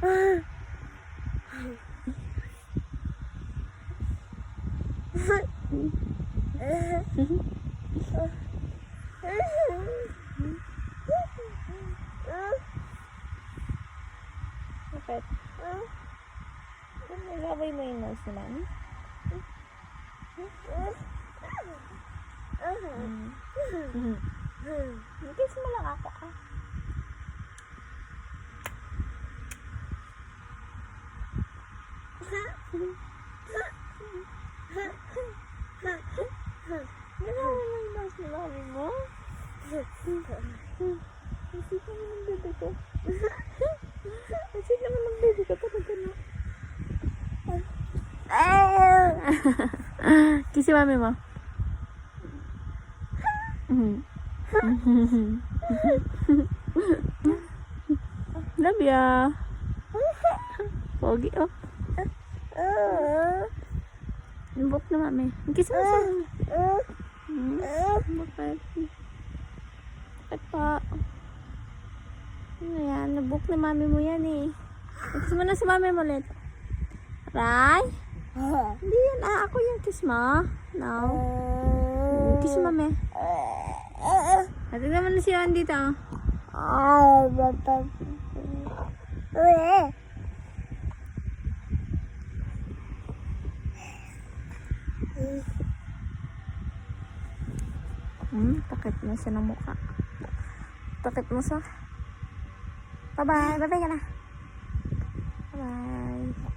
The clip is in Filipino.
Bakit? Nilaway mo yung nose ni Mami? Kiss mo lang ako ah. Nilaway mo yung nose ni Mami mo? Kasi naman ang bebe ko. Kasi naman ang bebe ko. Talaga na. Kiss si Mami mo. Love ya. Pogi oh. Nabok na Mami. Kiss mo siya. Bakit? Bakit pa? Ano yan? Nabok na Mami mo yan eh. Kiss mo na si Mami mo ulit. Ray? Hindi yan. Ako yung kiss mo. No. Kiss mo Mami. Natin naman na si Juan dito. Takit mo siya ng mukha. Takit mo siya. Bye-bye. Bye-bye ka na. Bye-bye.